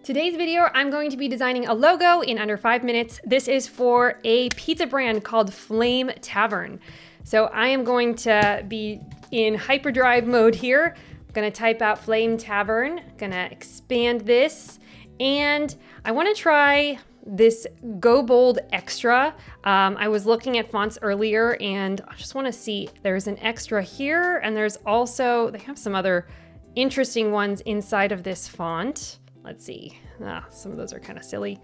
Today's video, I'm going to be designing a logo in under 5 minutes. This is for a pizza brand called Flame Tavern. So I am going to be in hyperdrive mode here. I'm gonna type out Flame Tavern, gonna expand this, and I wanna try this Go Bold Extra. I was looking at fonts earlier and I just wanna see, there's an extra here, and there's also, they have some other interesting ones inside of this font. Let's see, some of those are kind of silly.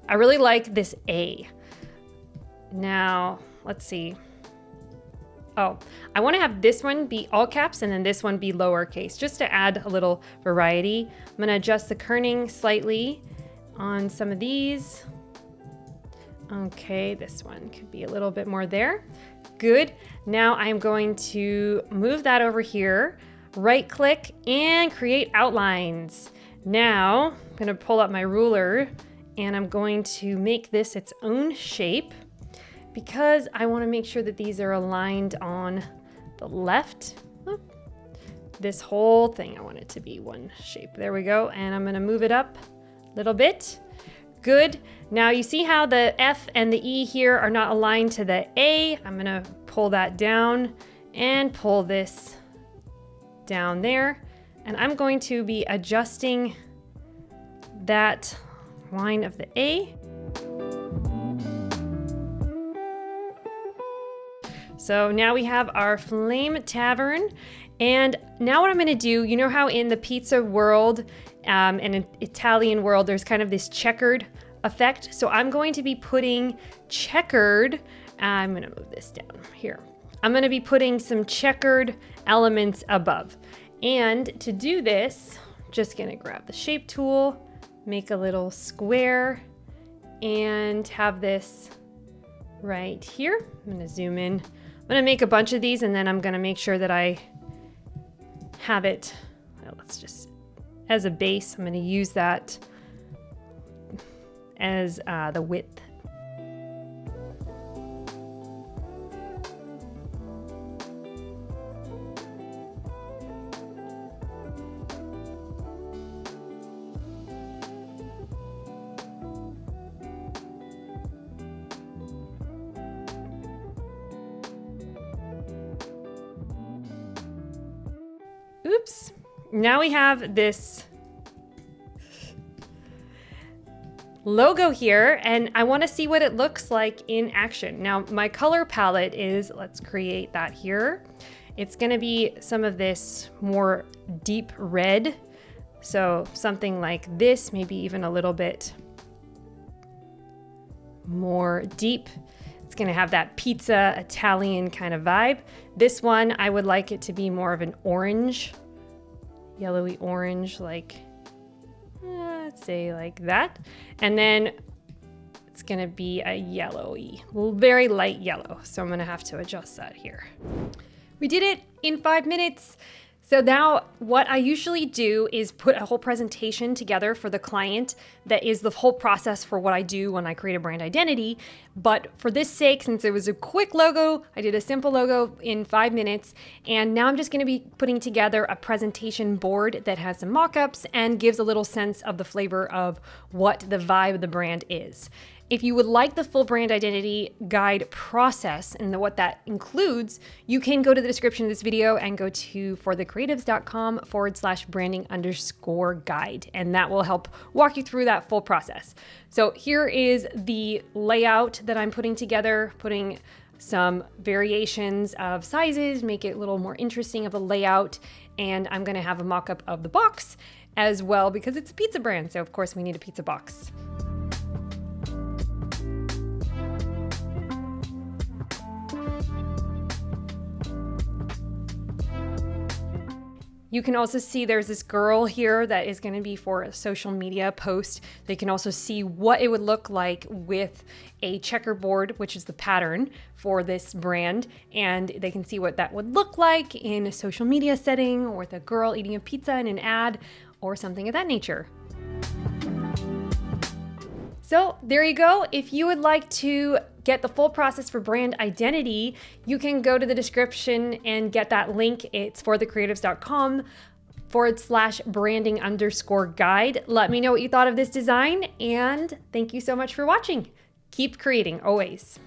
I really like this A. Now, let's see. Oh, I want to have this one be all caps and then this one be lowercase, just to add a little variety. I'm going to adjust the kerning slightly on some of these. Okay, this one could be a little bit more there. Good. Now I'm going to move that over here, right click and create outlines. Now I'm going to pull up my ruler and I'm going to make this its own shape because I want to make sure that these are aligned on the left. Oh, this whole thing, I want it to be one shape. There we go. And I'm going to move it up a little bit. Good. Now you see how the F and the E here are not aligned to the A. I'm going to pull that down and pull this down there. And I'm going to be adjusting that line of the A. So now we have our Flame Tavern. And now what I'm gonna do, you know how in the pizza world and in Italian world, there's kind of this checkered effect. So I'm going to be putting checkered, I'm gonna move this down here. I'm gonna be putting some checkered elements above. And to do this, just gonna grab the shape tool, make a little square, and have this right here. I'm gonna zoom in. I'm gonna make a bunch of these and then I'm gonna make sure that I have it, well, let's just, as a base, I'm gonna use that as the width. Oops, now we have this logo here and I want to see what it looks like in action. Now my color palette is, let's create that here. It's going to be some of this more deep red. So something like this, maybe even a little bit more deep. It's gonna have that pizza Italian kind of vibe. This one, I would like it to be more of an orange, yellowy orange, like, let's say like that. And then it's gonna be a yellowy, very light yellow. So I'm gonna have to adjust that here. We did it in 5 minutes. So now what I usually do is put a whole presentation together for the client that is the whole process for what I do when I create a brand identity. But for this sake, since it was a quick logo, I did a simple logo in 5 minutes. And now I'm just gonna be putting together a presentation board that has some mock-ups and gives a little sense of the flavor of what the vibe of the brand is. If you would like the full brand identity guide process and what that includes, you can go to the description of this video and go to forthecreatives.com/branding_guide, and that will help walk you through that full process. So here is the layout that I'm putting together, putting some variations of sizes, make it a little more interesting of a layout, and I'm gonna have a mock-up of the box as well because it's a pizza brand, so of course we need a pizza box. You can also see there's this girl here that is going to be for a social media post. They can also see what it would look like with a checkerboard, which is the pattern for this brand. And they can see what that would look like in a social media setting or with a girl eating a pizza in an ad or something of that nature. So there you go. If you would like to get the full process for brand identity, you can go to the description and get that link. It's forthecreatives.com /branding_guide. Let me know what you thought of this design, and thank you so much for watching. Keep creating always.